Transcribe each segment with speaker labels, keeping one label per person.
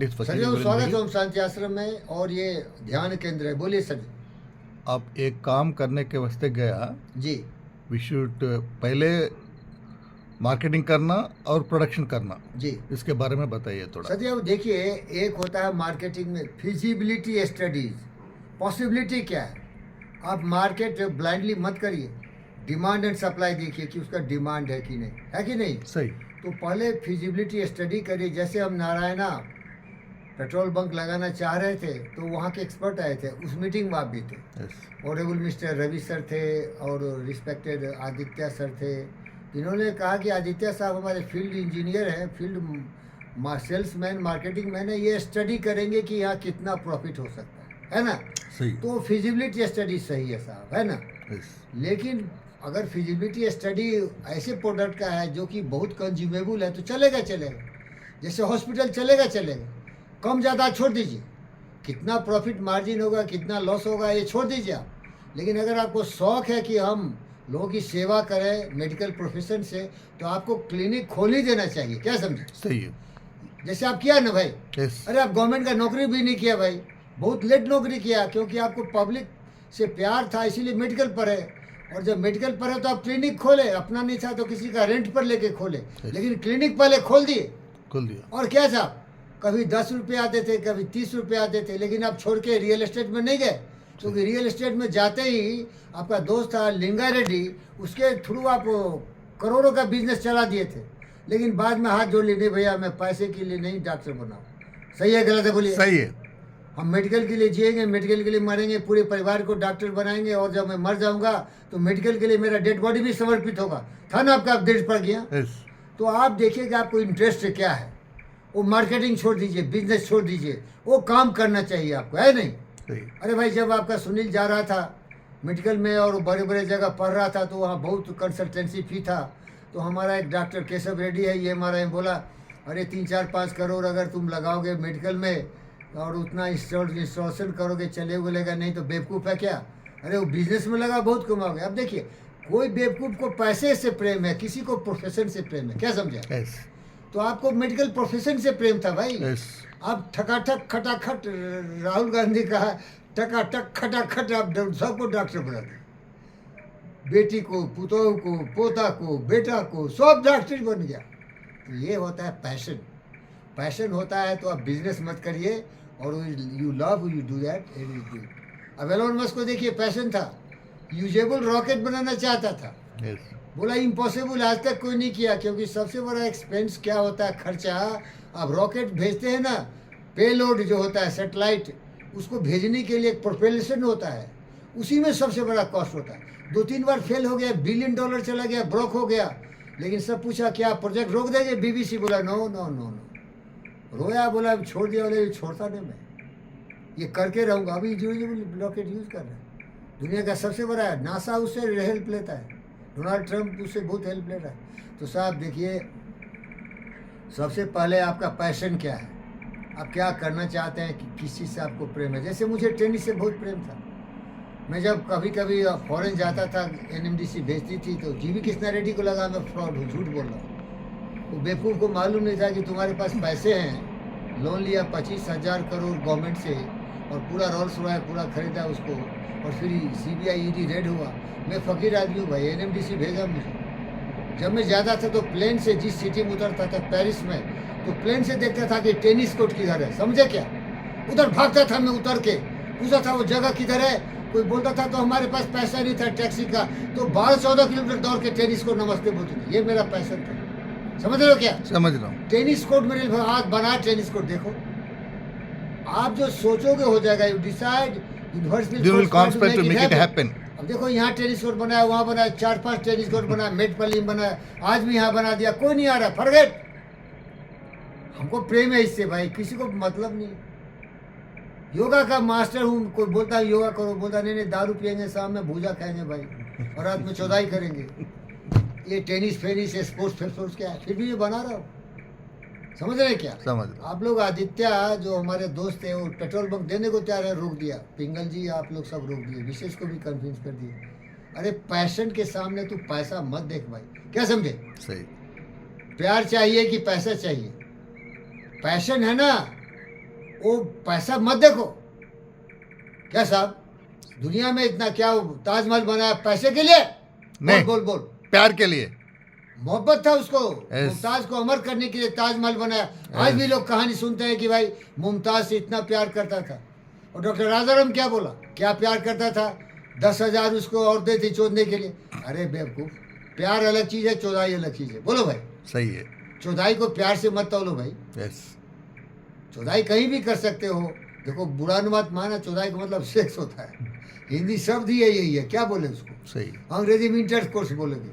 Speaker 1: Sir जी स्वागत है ओम शांति आश्रम में और ये ध्यान केंद्र है। बोलिए सर जी।
Speaker 2: आप एक काम करने के वास्ते गया
Speaker 1: जी
Speaker 2: वी शुड पहले मार्केटिंग करना और प्रोडक्शन करना,
Speaker 1: जी
Speaker 2: इसके बारे में बताइए थोड़ा।
Speaker 1: सर जी अब देखिए, एक होता है मार्केटिंग में फिजिबिलिटी स्टडीज, पॉसिबिलिटी क्या है। आप मार्केट ब्लाइंडली मत करिए, डिमांड एंड सप्लाई देखिए कि उसका डिमांड है कि नहीं, है कि नहीं।
Speaker 2: सही।
Speaker 1: तो पहले फिजिबिलिटी स्टडी करिए। जैसे हम नारायणा पेट्रोल बंक लगाना चाह रहे थे तो वहाँ के एक्सपर्ट आए थे, उस मीटिंग में आप भी थे। ऑनरेबल मिस्टर रवि सर थे और रिस्पेक्टेड आदित्य सर थे। इन्होंने कहा कि आदित्य साहब हमारे फील्ड इंजीनियर हैं, फील्ड सेल्समैन मार्केटिंग मैन है, ये स्टडी करेंगे कि यहाँ कितना प्रॉफिट हो सकता है ना।
Speaker 2: सही।
Speaker 1: तो फिजिबिलिटी स्टडी सही है साहब, है ना। लेकिन अगर फिजिबिलिटी स्टडी ऐसे प्रोडक्ट का है जो कि बहुत कंज्यूमेबल है तो चलेगा चलेगा, जैसे हॉस्पिटल चलेगा चलेगा, कम ज़्यादा छोड़ दीजिए, कितना प्रॉफिट मार्जिन होगा कितना लॉस होगा ये छोड़ दीजिए आप। लेकिन अगर आपको शौक है कि हम लोगों की सेवा करें मेडिकल प्रोफेशन से, तो आपको क्लिनिक खोल ही देना चाहिए। क्या समझे।
Speaker 2: सही है।
Speaker 1: जैसे आप किया ना भाई।
Speaker 2: यस।
Speaker 1: अरे आप गवर्नमेंट का नौकरी भी नहीं किया भाई, बहुत लेट नौकरी किया, क्योंकि आपको पब्लिक से प्यार था इसीलिए मेडिकल पर है। और जब मेडिकल पर है तो आप क्लिनिक खोले, अपना नहीं था तो किसी का रेंट पर लेके खोले, लेकिन क्लिनिक पहले खोल दिया। और क्या था, कभी 10 रुपये आते थे, कभी 30 रुपये आते थे, लेकिन आप छोड़ के रियल एस्टेट में नहीं गए, क्योंकि रियल एस्टेट में जाते ही आपका दोस्त था लिंगा रेड्डी, उसके थ्रू आप करोड़ों का बिजनेस चला दिए थे। लेकिन बाद में हाथ जोड़ लिए, नहीं भैया मैं पैसे के लिए नहीं डॉक्टर बनाऊँ। सही है गलत है बोलिए।
Speaker 2: सही है।
Speaker 1: हम मेडिकल के लिए जिएंगे, मेडिकल के लिए मरेंगे, पूरे परिवार को डॉक्टर बनाएंगे, और जब मैं मर जाऊंगा तो मेडिकल के लिए मेरा डेड बॉडी भी समर्पित होगा। था ना आपका अपडेट पड़ गया। तो आप देखिए कि आपको इंटरेस्ट क्या है, वो मार्केटिंग छोड़ दीजिए, बिजनेस छोड़ दीजिए, वो काम करना चाहिए आपको, है नहीं। अरे भाई जब आपका सुनील जा रहा था मेडिकल में और बड़े बड़े जगह पढ़ रहा था तो वहाँ बहुत कंसल्टेंसी फी था। तो हमारा एक डॉक्टर केशव रेड्डी है, ये हमारा बोला अरे 3-4-5 करोड़ अगर तुम लगाओगे मेडिकल में और उतना इंस्टॉलेशन करोगे चलेगा, लेगा नहीं तो बेवकूफ़ है क्या। अरे वो बिजनेस में लगा बहुत कमाओगे। अब देखिए, कोई बेवकूफ़ को पैसे से प्रेम है, किसी को प्रोफेशन से प्रेम है। क्या समझा। तो आपको मेडिकल प्रोफेशन से प्रेम था भाई। आप ठकाठक खटाखट, राहुल गांधी का टकाटक खटाखट आप सबको डॉक्टर बना दें, बेटी को, पुतोह को, पोता को, बेटा को, सब डॉक्टर बन गया। तो ये होता है पैशन। पैशन होता है तो आप बिजनेस मत करिए, और you love you do that. अब एलोन मस्क को देखिए, पैशन था, यूजेबल रॉकेट बनाना चाहता था। बोला इम्पॉसिबल, आज तक कोई नहीं किया, क्योंकि सबसे बड़ा एक्सपेंस क्या होता है, खर्चा। आप रॉकेट भेजते हैं ना, पेलोड जो होता है सैटेलाइट, उसको भेजने के लिए एक प्रोपेल्शन होता है, उसी में सबसे बड़ा कॉस्ट होता है। 2-3 बार फेल हो गया, $1 बिलियन चला गया, ब्रोक हो गया। लेकिन सब पूछा क्या प्रोजेक्ट रोक देंगे, BBC बोला नो नो नो नो, रोया, बोला छोड़ दिया। बोले छोड़ता नहीं मैं, ये करके रहूँगा। अभी यूजेबल रॉकेट यूज़ कर रहे हैं, दुनिया का सबसे बड़ा है। नासा उससे हेल्प लेता है, डोनाल्ड ट्रंप उससे बहुत हेल्प ले रहा है। तो साहब देखिए, सबसे पहले आपका पैशन क्या है, आप क्या करना चाहते हैं, कि किस चीज़ से आपको प्रेम है। जैसे मुझे टेनिस से बहुत प्रेम था। मैं जब कभी कभी फॉरेन जाता था, NMDC भेजती थी, तो जीवी कृष्णा रेड्डी को लगा मैं फ्रॉड हूँ, झूठ बोल रहा हूँ। वो बेवकूफ़ को मालूम नहीं था कि तुम्हारे पास पैसे हैं, लोन लिया 25,000 करोड़ गवर्नमेंट से, और पूरा रोल्स रॉयस पूरा खरीदा उसको, और फिर CBI ED रेड हुआ। मैं फ़कीर आदमी हूँ भाई, NMDC भेजा मुझे। जब मैं जाता था तो प्लेन से जिस सिटी में उतरता था पेरिस में, तो प्लेन से देखता था कि टेनिस कोर्ट किधर है, समझे क्या। उधर भागता था मैं, उतर के पूछा था वो जगह किधर है। कोई बोलता था तो हमारे पास पैसा नहीं था टैक्सी का, तो 12-14 किलोमीटर दौड़ के टेनिस कोर्ट नमस्ते बोलते थे। ये मेरा पैशन था, समझ रहे हो क्या। समझ रहा हूँ। टेनिस कोर्ट मेरे हाथ बना, टेनिस कोर्ट देखो, आप जो सोचोगे हो जाएगा। यू डिसाइड, अब देखो यहाँ टेनिस कोर्ट बनाया, वहाँ बनाया, 4-5 टेनिस कोर्ट बनाया, मेटपल्ली में बनाया, आज भी यहाँ बना दिया, कोई नहीं आ रहा, फॉरगेट। हमको प्रेम है इससे भाई, किसी को मतलब नहीं। योगा का मास्टर हूँ, कोई बोलता है योगा करो, बोलता नहीं दारू पियेंगे, शाम में भूजा खाएंगे भाई, और रात में चौदाई करेंगे। ये टेनिस फेनिस स्पोर्ट्स क्या है, फिर भी ये बना रहा हूँ, समझ रहे क्या। समझ आप लोग। आदित्य जो हमारे दोस्त है, वो पेट्रोल पंप देने को तैयार है, रोक दिया। पिंगल जी आप लोग सब रोक दिए, विशेष को भी कन्विंस कर दिए। अरे पैशन के सामने तू पैसा मत देख भाई, क्या समझे। सही। प्यार चाहिए कि पैसा चाहिए। पैशन है ना, वो पैसा मत देखो। क्या साहब, दुनिया में इतना क्या ताजमहल बनाया पैसे के लिए?
Speaker 2: नहीं।
Speaker 1: बोल बोल बोल।
Speaker 2: प्यार के लिए।
Speaker 1: मोहब्बत था उसको,
Speaker 2: Yes.
Speaker 1: मुमताज को अमर करने के लिए ताजमहल बनाया। आज भी लोग कहानी सुनते हैं कि भाई मुमताज से इतना प्यार करता था। और डॉक्टर राजाराम क्या बोला, क्या प्यार करता था? 10,000 उसको औरतें थी चोदने के लिए। अरे बेवकूफ, प्यार अलग चीज है, चौदाई अलग चीज है। बोलो भाई,
Speaker 2: सही है।
Speaker 1: चौदाई को प्यार से मत तोलो भाई।
Speaker 2: यस।
Speaker 1: चौदाई कहीं भी कर सकते हो। देखो, बुरा मत माना, चौदाई का मतलब सेक्स होता है। हिंदी शब्द ही यही है, क्या बोले उसको?
Speaker 2: सही।
Speaker 1: अंग्रेजी में इंटर कोर्स बोलेंगे।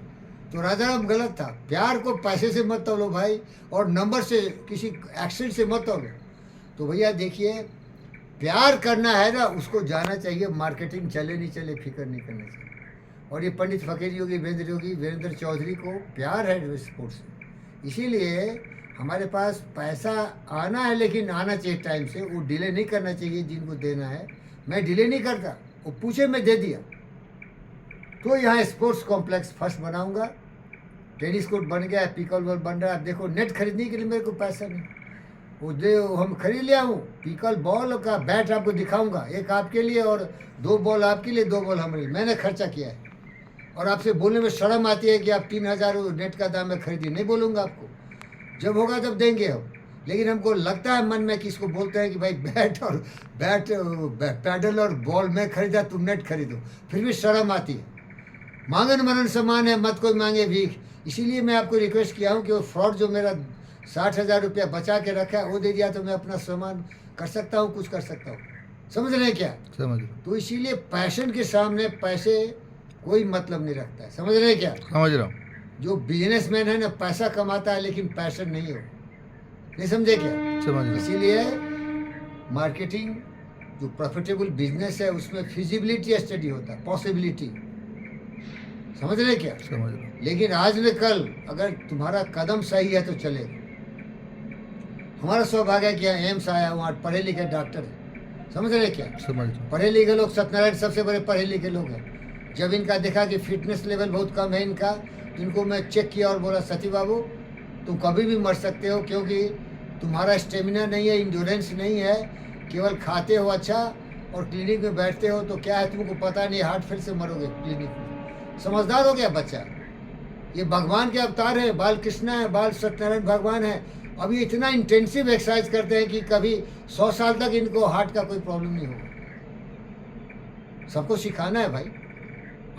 Speaker 1: तो राजाराम गलत था। प्यार को पैसे से मत तोलो भाई, और नंबर से, किसी एक्सेंट से मत तोलो। तो भैया देखिए, प्यार करना है ना, उसको जाना चाहिए। मार्केटिंग चले नहीं चले फिक्र नहीं करना चाहिए। और ये पंडित फकीर योगी वीरेंद्र चौधरी को प्यार है स्पोर्ट्स से, इसीलिए हमारे पास पैसा आना है, लेकिन आना चाहिए टाइम से। वो डिले नहीं करना चाहिए जिनको देना है। मैं डिले नहीं करता, वो पूछे मैं दे दिया। तो यहाँ स्पोर्ट्स कॉम्प्लेक्स फर्स्ट बनाऊंगा। टेनिस कोर्ट बन गया है, पिकल बॉल बन रहा है। आप देखो, नेट खरीदने के लिए मेरे को पैसा नहीं, वो हम खरीद लिया हूँ। पिकल बॉल का बैट आपको दिखाऊंगा, एक आपके लिए और 2 बॉल आपके लिए, 2 बॉल हमारे लिए। मैंने खर्चा किया है। और आपसे बोलने में शर्म आती है कि आप 3,000 नेट का दाम में खरीदी। नहीं बोलूँगा आपको, जब होगा तब देंगे हम। लेकिन हमको लगता है मन में कि इसको बोलते हैं कि भाई बैट पैडल और बॉल में खरीदा, तुम नेट खरीदो, फिर भी शर्म आती है। मांगन मनन समान है, मत कोई मांगे भीख। इसीलिए मैं आपको रिक्वेस्ट किया हूँ कि वो फ्रॉड जो मेरा 60,000 रुपया बचा के रखा है, वो दे दिया तो मैं अपना सामान कर सकता हूँ, कुछ कर सकता हूँ। समझ रहे हैं क्या?
Speaker 2: समझ।
Speaker 1: तो इसीलिए पैशन के सामने पैसे कोई मतलब नहीं रखता है। समझ रहे हैं क्या?
Speaker 2: समझ रहा हूँ।
Speaker 1: जो बिजनेसमैन है ना, पैसा कमाता है लेकिन पैशन नहीं हो। नहीं समझे क्या?
Speaker 2: समझ रहा हूँ।
Speaker 1: इसीलिए मार्केटिंग जो प्रॉफिटेबल बिजनेस है, उसमें फिजिबिलिटी स्टडी होता है, पॉसिबिलिटी। समझ रहे क्या?
Speaker 2: समझ रहा हूँ।
Speaker 1: लेकिन आज न कल अगर तुम्हारा कदम सही है तो चलेगा। हमारा सौभाग्य है कि यहाँ एम्स आया, वहाँ पढ़े लिखे डॉक्टर है। समझ रहे क्या?
Speaker 2: समझ रहा हूँ।
Speaker 1: पढ़े लिखे लोग, सत्यनारायण सबसे बड़े पढ़े लिखे लोग हैं। जब इनका देखा कि फिटनेस लेवल बहुत कम है इनका, तो इनको मैं चेक किया और बोला, सती बाबू तुम कभी भी मर सकते हो, क्योंकि तुम्हारा स्टेमिना नहीं है, इंड्योरेंस नहीं है, केवल खाते हो अच्छा और क्लिनिक में बैठते हो। तो क्या है, तुमको पता नहीं, हार्ट फेल से मरोगे क्लिनिक में। समझदार हो गया बच्चा। ये भगवान के अवतार है, बाल कृष्ण है, बाल सत्यनारायण भगवान है। अब ये इतना इंटेंसिव एक्सरसाइज करते हैं कि कभी 100 साल तक इनको हार्ट का कोई प्रॉब्लम नहीं होगा। सबको सिखाना है भाई।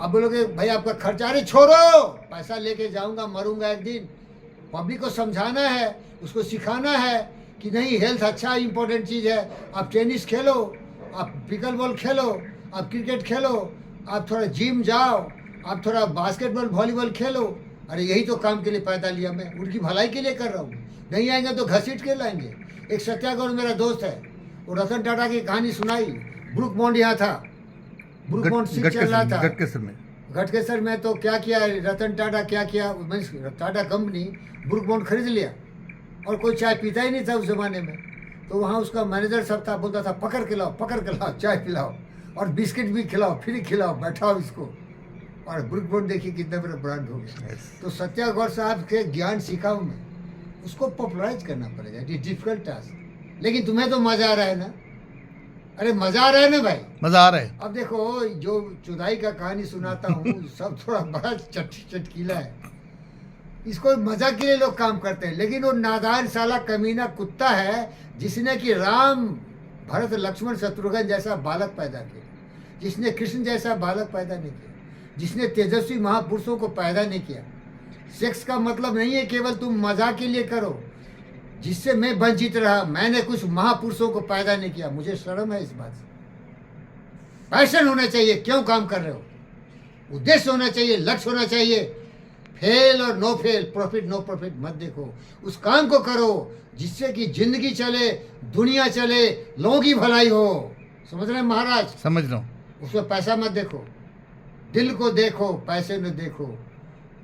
Speaker 1: अब बोलोगे भाई आपका खर्चा, अरे छोड़ो, पैसा लेके जाऊंगा, मरूंगा एक दिन। पब्लिक को समझाना है, उसको सिखाना है कि नहीं, हेल्थ अच्छा इंपॉर्टेंट चीज़ है। आप टेनिस खेलो, आप पिकल बॉल खेलो, आप क्रिकेट खेलो, आप थोड़ा जिम जाओ, आप थोड़ा बास्केटबॉल वॉलीबॉल खेलो। अरे यही तो काम के लिए पैदा लिया मैं, उनकी भलाई के लिए कर रहा हूँ। नहीं आएंगे तो घसीट के लाएंगे। एक सत्याग्रह मेरा दोस्त है, वो रतन टाटा की कहानी सुनाई। ब्रुक बॉन्ड यहाँ था, ब्रुक बॉन्ड सिख चल रहा था गटकेसर में। तो क्या किया रतन टाटा, क्या किया, टाटा कंपनी ब्रुक बॉन्ड खरीद लिया। और कोई चाय पीता ही नहीं था उस जमाने में। तो वहाँ उसका मैनेजर सब था, बोलता था पकड़ के लाओ, चाय पिलाओ और बिस्किट भी खिलाओ, फ्री खिलाओ, बैठाओ इसको। और ब्रुक बॉन्ड देखिए कितना बड़ा ब्रांड हो गया। तो सत्याग्रह साहब के ज्ञान सीखा हूँ मैं, उसको पॉपुलराइज करना पड़ेगा। It is difficult task. लेकिन तुम्हें तो मजा आ रहा है ना? अरे मजा आ रहा है ना भाई?
Speaker 2: मजा आ रहा है।
Speaker 1: अब देखो, जो चुदाई का कहानी सुनाता हूँ सब थोड़ा बड़ा चटकीला है। इसको मजा के लिए लोग काम करते हैं। लेकिन वो नादान साला कमीना कुत्ता है जिसने कि राम, भरत, लक्ष्मण, शत्रुघ्न जैसा बालक पैदा किया, जिसने कृष्ण जैसा बालक पैदा नहीं किया, जिसने तेजस्वी महापुरुषों को पैदा नहीं किया। सेक्स का मतलब नहीं है केवल तुम मजा के लिए करो, जिससे मैं वंचित रहा। मैंने कुछ महापुरुषों को पैदा नहीं किया, मुझे शर्म है इस बात से। पैशन होना चाहिए, क्यों काम कर रहे हो, उद्देश्य होना चाहिए, लक्ष्य होना चाहिए। फेल और no fail, profit no profit मत देखो। उस काम को करो जिससे कि जिंदगी चले, दुनिया चले, लोगों की भलाई हो। समझ रहे हैं महाराज?
Speaker 2: समझ रहा हूँ।
Speaker 1: उसमें पैसा मत देखो, दिल को देखो, पैसे न देखो।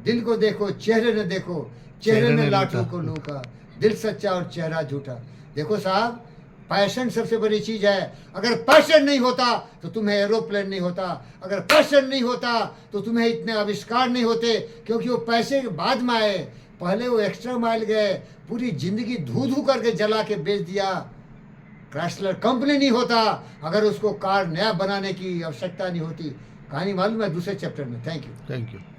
Speaker 1: दिल को देखो, चेहरे न देखो, चेहरे न लाठों को लूका। दिल सच्चा और चेहरा झूठा। देखो साहब, पैशन सबसे बड़ी चीज है। अगर पैशन नहीं होता तो तुम्हें एरोप्लेन नहीं होता, अगर पैशन नहीं होता तो तुम्हें इतने आविष्कार नहीं होते, क्योंकि वो पैसे के बाद में आए। पहले वो एक्स्ट्रा माइल गए, पूरी जिंदगी धू धू करके जला के बेच दिया, क्राइसलर कंपनी नहीं होता अगर उसको कार नया बनाने की आवश्यकता नहीं होती। कहानी मालूम है दूसरे चैप्टर में। Thank you.
Speaker 2: Thank you.